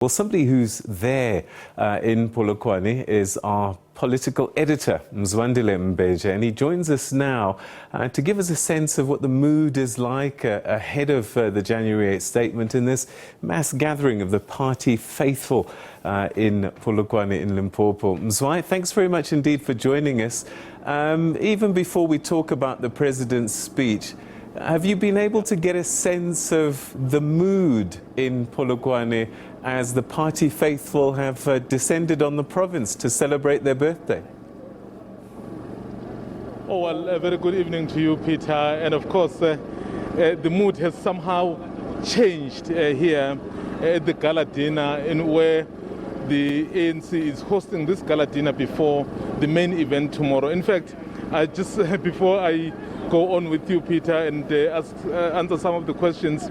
Well, somebody who's there in Polokwane is our political editor, Mzwandile Mbeje, and he joins us now to give us a sense of what the mood is like ahead of the January 8th statement in this mass gathering of the party faithful in Polokwane in Limpopo. Mzwai, thanks very much indeed for joining us. Even before we talk about the president's speech, have you been able to get a sense of the mood in Polokwane as the party faithful have descended on the province to celebrate their birthday? Oh, well, a very good evening to you, Peter. And of course, the mood has somehow changed here at the Gala Dinner, in where the ANC is hosting this Gala Dinner before the main event tomorrow. In fact, before I go on with you, Peter, and answer some of the questions,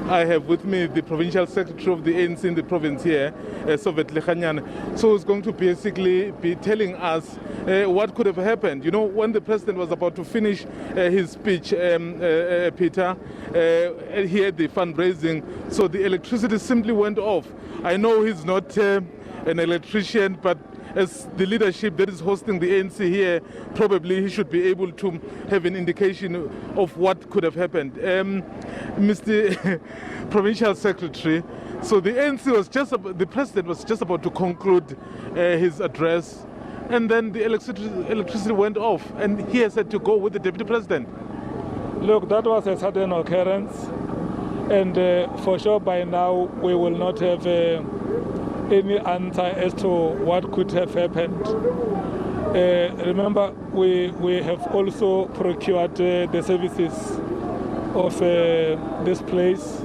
I have with me the provincial secretary of the ANC in the province here, Mzwandile. So he's going to basically be telling us what could have happened. You know, when the president was about to finish his speech, Peter, he had the fundraising, so the electricity simply went off. I know he's not an electrician, but as the leadership that is hosting the ANC here, probably he should be able to have an indication of what could have happened. Mr. Provincial Secretary, so the ANC the president was just about to conclude his address, and then the electricity went off, and he has had to go with the deputy president. Look, that was a sudden occurrence, and for sure by now we will not have any answer as to what could have happened. Remember, we have also procured the services of this place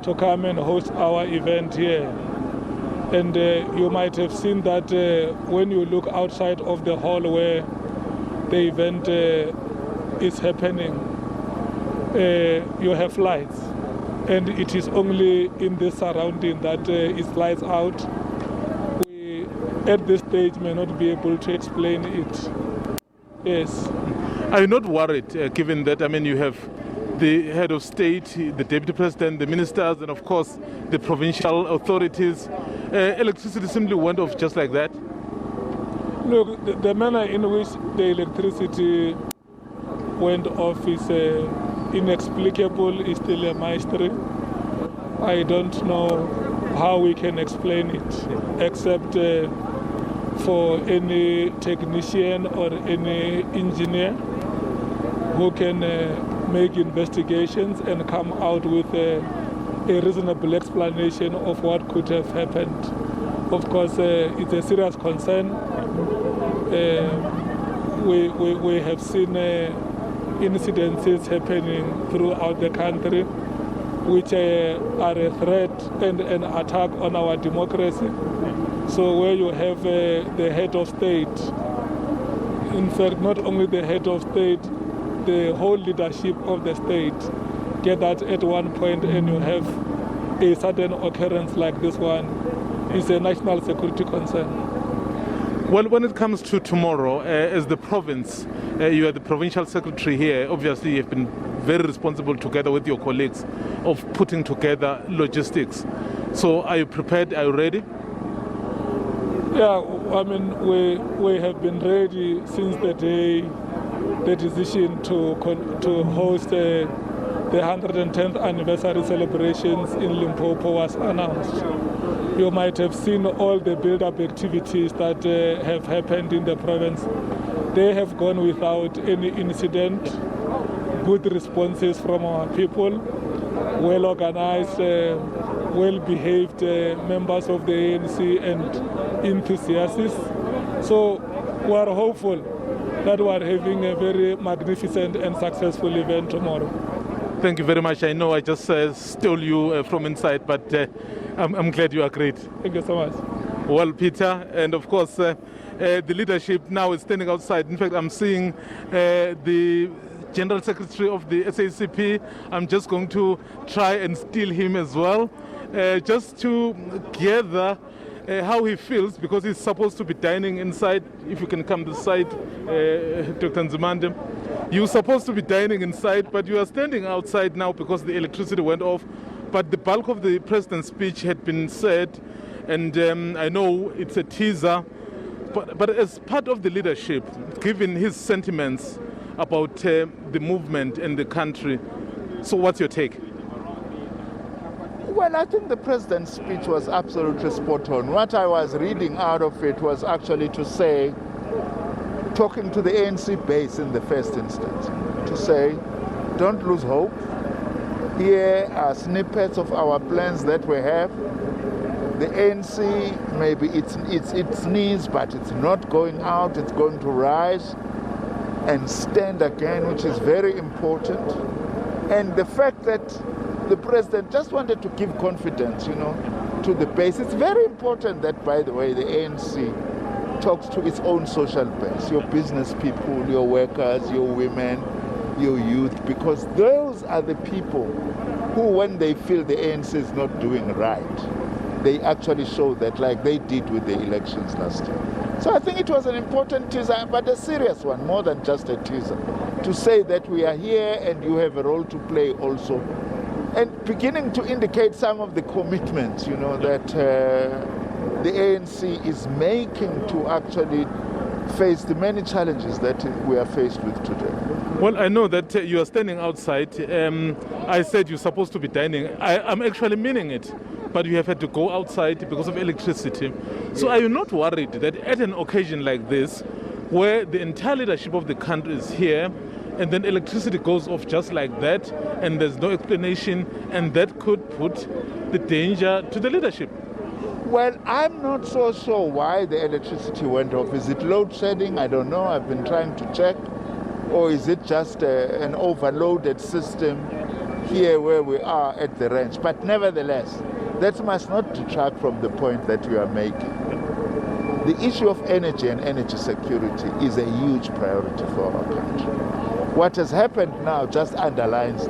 to come and host our event here. And you might have seen that when you look outside of the hall where the event is happening, you have lights. And it is only in this surrounding that it lights out. We, at this stage, may not be able to explain it. Yes. Are you not worried, given that, I mean, you have the head of state, the deputy president, the ministers, and of course, the provincial authorities? Electricity simply went off just like that? Look, the manner in which the electricity went off is inexplicable, is still a mystery. I don't know how we can explain it, except for any technician or any engineer who can make investigations and come out with a reasonable explanation of what could have happened. Of course, it's a serious concern. We have seen incidences happening throughout the country which are a threat and an attack on our democracy. So where you have the head of state, in fact not only the head of state, the whole leadership of the state gathered at one point, and you have a sudden occurrence like this one, is a national security concern. Well, when it comes to tomorrow, as the province, you are the provincial secretary here. Obviously, you've been very responsible together with your colleagues of putting together logistics. So are you prepared? Are you ready? Yeah, I mean, we have been ready since the day the decision to host the 110th anniversary celebrations in Limpopo was announced. You might have seen all the build-up activities that have happened in the province. They have gone without any incident. Good responses from our people, well-organized, well-behaved members of the ANC and enthusiasts. So we are hopeful that we are having a very magnificent and successful event tomorrow. Thank you very much. I know I just stole you from inside, but I'm glad you agreed. Thank you so much. Well, Peter, and of course, the leadership now is standing outside. In fact, I'm seeing the General Secretary of the SABC. I'm just going to try and steal him as well, just to gather how he feels, because he's supposed to be dining inside. If you can come this side, Dr. Nzimande. You're supposed to be dining inside, but you are standing outside now because the electricity went off. but the bulk of the president's speech had been said, and I know it's a teaser, but as part of the leadership, given his sentiments about the movement and the country, so what's your take? Well, I think the president's speech was absolutely spot on. What I was reading out of it was actually to say, talking to the ANC base in the first instance, to say, don't lose hope. Here are snippets of our plans that we have. The ANC, maybe its knees, but it's not going out, it's going to rise and stand again, which is very important. And the fact that the president just wanted to give confidence, to the base. It's very important that, by the way, the ANC talks to its own social base, your business people, your workers, your women, your youth, because those are the people who, when they feel the ANC is not doing right, they actually show that, like they did with the elections last year. So I think it was an important teaser, but a serious one, more than just a teaser, to say that we are here and you have a role to play also. And beginning to indicate some of the commitments, that the ANC is making to actually face the many challenges that we are faced with today. Well, I know that you are standing outside. I said you're supposed to be dining. I'm actually meaning it, but you have had to go outside because of electricity. So are you not worried that at an occasion like this, where the entire leadership of the country is here, and then electricity goes off just like that, and there's no explanation, and that could put the danger to the leadership? Well, I'm not so sure why the electricity went off. Is it load shedding? I don't know. I've been trying to check. Or is it just an overloaded system here where we are at the ranch? But nevertheless, that must not detract from the point that you are making. The issue of energy and energy security is a huge priority for our country. What has happened now just underlines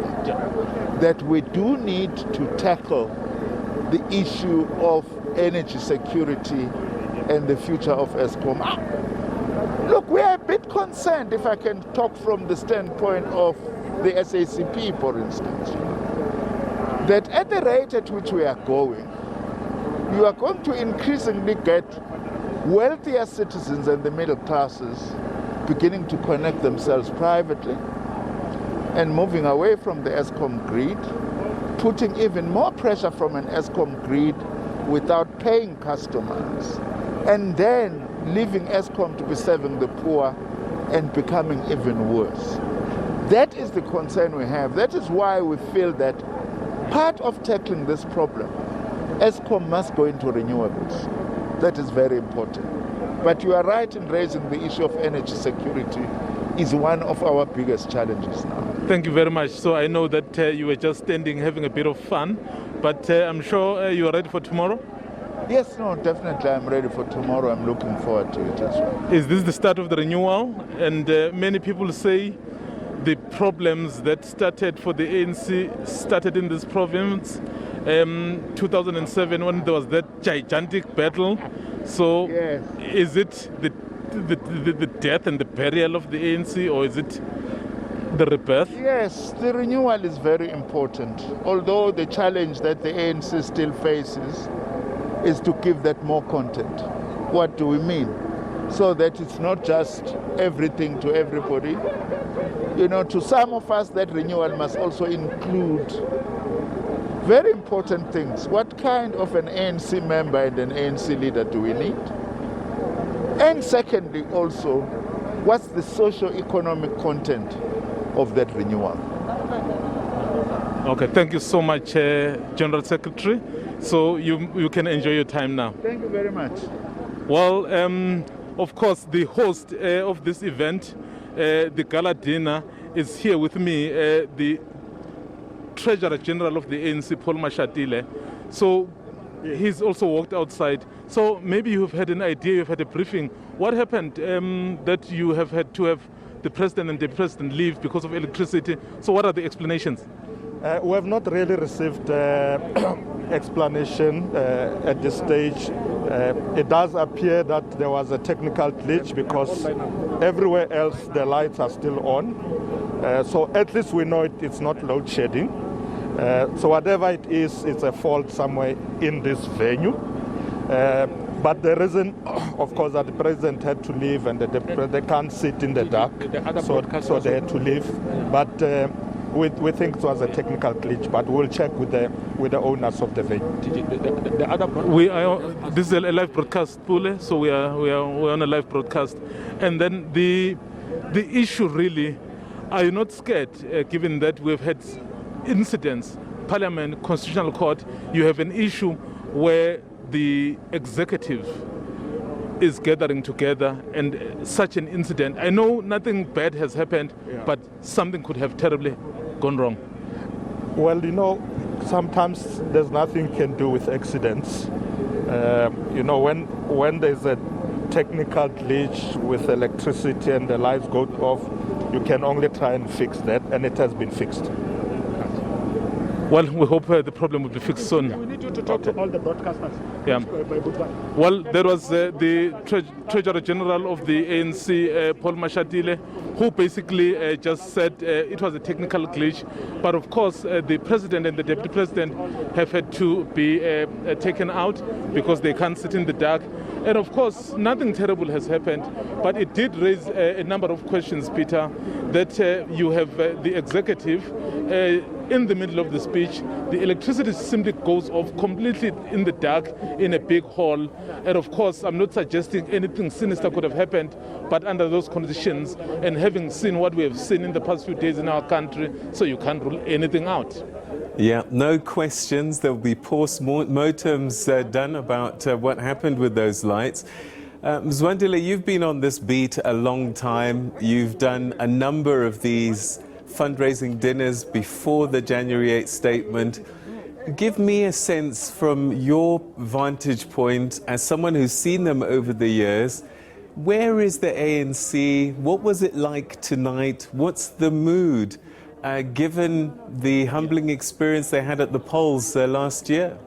that we do need to tackle the issue of energy security and the future of Eskom. Look, we are a bit concerned, if I can talk from the standpoint of the SACP, for instance, that at the rate at which we are going, you are going to increasingly get wealthier citizens and the middle classes beginning to connect themselves privately and moving away from the Eskom grid, putting even more pressure from an Eskom grid without paying customers, and then leaving Eskom to be serving the poor and becoming even worse. That is the concern we have. That is why we feel that part of tackling this problem, Eskom must go into renewables. That is very important. But you are right in raising the issue of energy security is one of our biggest challenges now. Thank you very much. So I know that you were just standing having a bit of fun, but I'm sure you are ready for tomorrow? Yes, no, definitely I'm ready for tomorrow. I'm looking forward to it as well. Is this the start of the renewal? And many people say the problems that started for the ANC started in this province 2007 when there was that gigantic battle. So yes. Is it the death and the burial of the ANC, or is it the rebirth? Yes, the renewal is very important. Although the challenge that the ANC still faces is to give that more content. What do we mean? So that it's not just everything to everybody. To some of us, that renewal must also include very important things. What kind of an ANC member and an ANC leader do we need? And secondly, also, what's the socio-economic content of that renewal? Okay, thank you so much, General Secretary. So you can enjoy your time now. Thank you very much. Well, of course, the host of this event, the Gala Dinner, is here with me, the Treasurer General of the ANC, Mzwandile. So he's also walked outside. So maybe you've had an idea, you've had a briefing. What happened that you have had to have the President and the President leave because of electricity? So what are the explanations? We have not really received explanation at this stage. It does appear that there was a technical glitch because everywhere else the lights are still on. So at least we know it's not load shedding. So whatever it is, it's a fault somewhere in this venue. But the reason, of course, that the president had to leave and they can't sit in the dark, so they had to leave. But we think it was a technical glitch, but we'll check with the owners of the venue. This is a live broadcast, Pule, so we're on a live broadcast. And then the issue really, are you not scared, given that we've had incidents, Parliament, Constitutional Court, you have an issue where the executive is gathering together and such an incident. I know nothing bad has happened, but something could have terribly gone wrong. Well, sometimes there's nothing you can do with accidents. When there's a technical glitch with electricity and the lights go off, you can only try and fix that, and it has been fixed. Well, we hope the problem will be fixed soon. We need you to talk to all the broadcasters. Yeah. Well, there was the Treasurer General of the ANC, Paul Mzwandile, who basically just said it was a technical glitch. But of course, the President and the Deputy President have had to be taken out because they can't sit in the dark. And of course, nothing terrible has happened, but it did raise a number of questions, Peter, that you have the executive in the middle of the speech, the electricity simply goes off completely in the dark in a big hall. And of course, I'm not suggesting anything sinister could have happened, but under those conditions, and having seen what we have seen in the past few days in our country, so you can't rule anything out. Yeah, no questions. There will be post-mortems done about what happened with those lights. Mzwandile, you've been on this beat a long time. You've done a number of these fundraising dinners before the January 8th statement. Give me a sense from your vantage point as someone who's seen them over the years. Where is the ANC? What was it like tonight? What's the mood, given the humbling experience they had at the polls last year?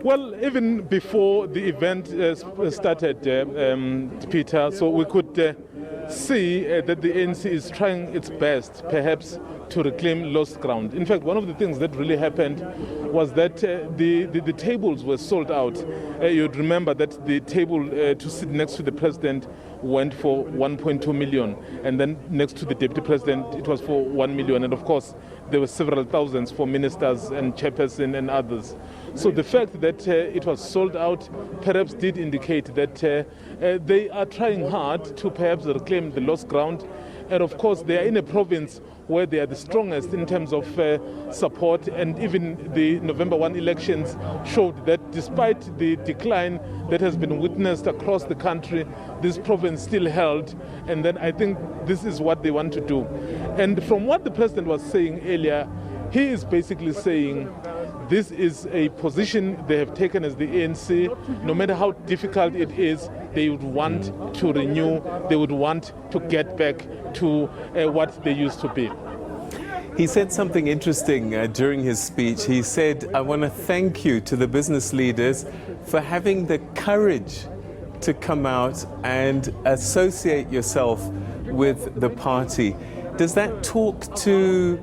Well, even before the event started, Peter, so we could see that the ANC is trying its best, perhaps, to reclaim lost ground. In fact, one of the things that really happened was that the tables were sold out. You'd remember that the table to sit next to the president went for 1.2 million, and then next to the deputy president it was for 1 million, and of course there were several thousands for ministers and chairperson and others. So the fact that it was sold out perhaps did indicate that they are trying hard to perhaps reclaim the lost ground. And of course, they are in a province where they are the strongest in terms of support. And even the November 1 elections showed that despite the decline that has been witnessed across the country, this province still held. And then I think this is what they want to do. And from what the president was saying earlier, he is basically saying this is a position they have taken as the ANC. No matter how difficult it is, they would want to renew, they would want to get back to what they used to be. He said something interesting during his speech. He said, I want to thank you to the business leaders for having the courage to come out and associate yourself with the party. Does that talk to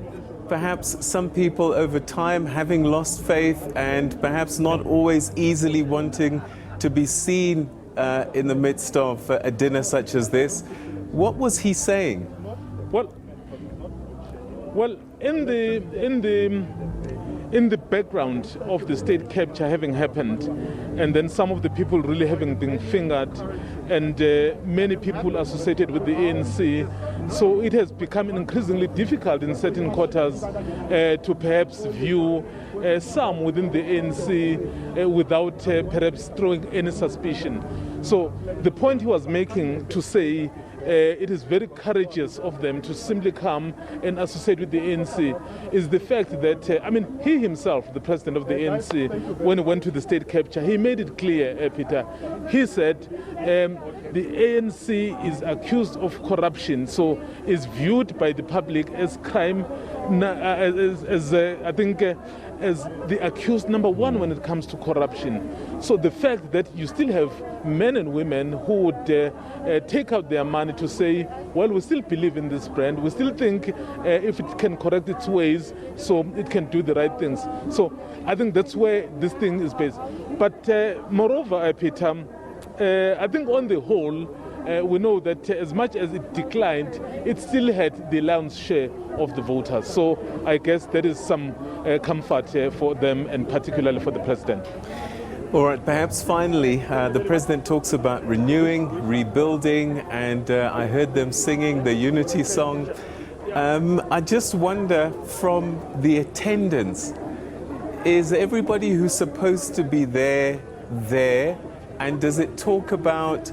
perhaps some people over time having lost faith and perhaps not always easily wanting to be seen in the midst of a dinner such as this? What was he saying? Well, in the background of the state capture having happened, and then some of the people really having been fingered, and many people associated with the ANC, so it has become increasingly difficult in certain quarters to perhaps view some within the ANC without perhaps throwing any suspicion. So the point he was making to say it is very courageous of them to simply come and associate with the ANC is the fact that, he himself, the president of the ANC, when he went to the state capture, he made it clear, Peter. He said the ANC is accused of corruption, so is viewed by the public as crime I think, as the accused number one when it comes to corruption. So the fact that you still have men and women who would take out their money to say, well, we still believe in this brand, we still think if it can correct its ways, so it can do the right things. So I think that's where this thing is based. But moreover, Peter, I think on the whole, we know that as much as it declined, it still had the lion's share of the voters. So I guess there is some comfort for them, and particularly for the president. All right, perhaps finally, the president talks about renewing, rebuilding, and I heard them singing the unity song. I just wonder, from the attendance, is everybody who's supposed to be there? And does it talk about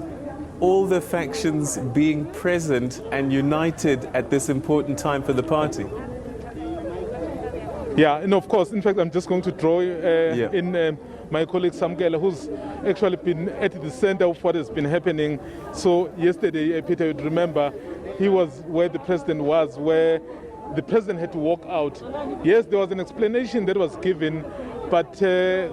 all the factions being present and united at this important time for the party? Yeah, and of course, in fact, I'm just going to draw in my colleague Samkela, who's actually been at the center of what has been happening. So yesterday, Peter, you'd remember, he was where the president was, where the president had to walk out. Yes, there was an explanation that was given, but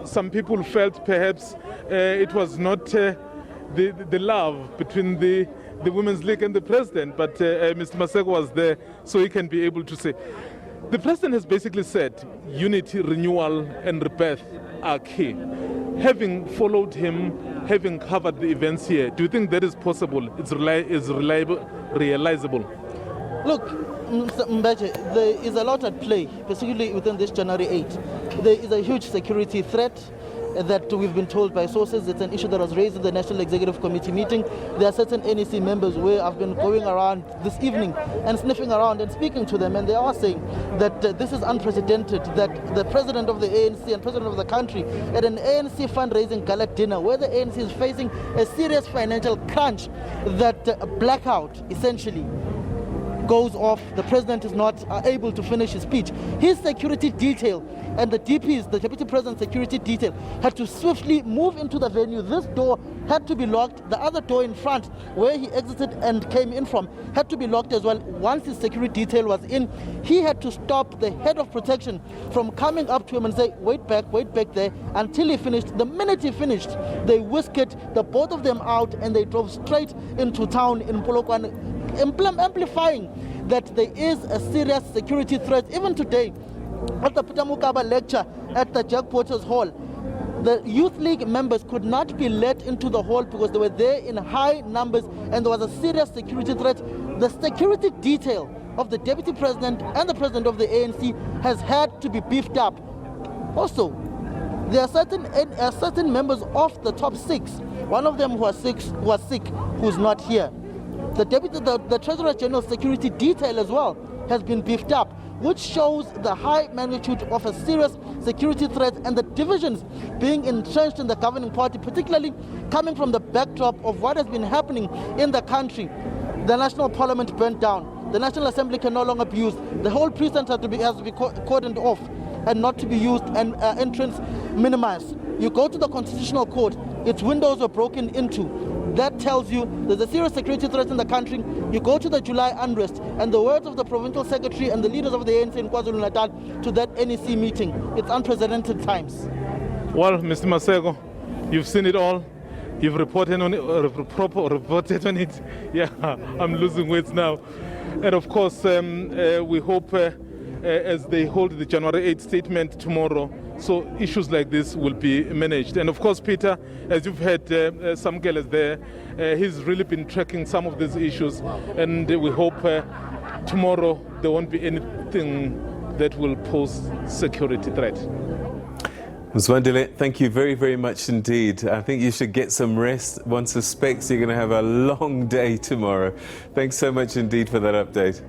some people felt perhaps it was not the love between the Women's League and the president, but Mr. Maseko was there, so he can be able to say. The president has basically said unity, renewal, and rebirth are key. Having followed him, having covered the events here, do you think that is possible? It's reliable, realizable? Look, Mr. Mbeje, there is a lot at play, particularly within this January 8. There is a huge security threat that we've been told by sources. It's an issue that was raised in the National Executive Committee meeting. There are certain NEC members where I've been going around this evening and sniffing around and speaking to them, and they are saying that this is unprecedented, that the president of the ANC and president of the country at an ANC fundraising gala dinner where the ANC is facing a serious financial crunch, that blackout essentially goes off. The president is not able to finish his speech. His security detail and the DPs, the Deputy President's security detail, had to swiftly move into the venue. This door had to be locked. The other door in front, where he exited and came in from, had to be locked as well. Once his security detail was in, he had to stop the head of protection from coming up to him and say, wait back there, until he finished. The minute he finished, they whisked the both of them out and they drove straight into town in Polokwane, amplifying that there is a serious security threat. Even today, at the Peter Mukaba lecture at the Jack Porter's Hall, the Youth League members could not be let into the hall because they were there in high numbers and there was a serious security threat. The security detail of the Deputy President and the President of the ANC has had to be beefed up. Also, there are certain members of the top 6. One of them who was sick, who's not here. The Treasurer General's security detail as well has been beefed up, which shows the high magnitude of a serious security threat and the divisions being entrenched in the governing party, particularly coming from the backdrop of what has been happening in the country. The National Parliament burnt down. The National Assembly can no longer be used. The whole precinct has to be cordoned off and not to be used, and entrance minimized. You go to the Constitutional Court, its windows were broken into. That tells you there's a serious security threat in the country. You go to the July unrest, and the words of the provincial secretary and the leaders of the ANC in KwaZulu-Natal to that NEC meeting. It's unprecedented times. Well, Mr. Maseko, you've seen it all. You've reported on it. Yeah, I'm losing weight now. And of course, we hope as they hold the January 8th statement tomorrow, so issues like this will be managed. And of course, Peter, as you've heard, Samkela is there. He's really been tracking some of these issues, and we hope tomorrow there won't be anything that will pose security threat. Mzwandile, thank you very, very much indeed. I think you should get some rest. One suspects you're going to have a long day tomorrow. Thanks so much indeed for that update.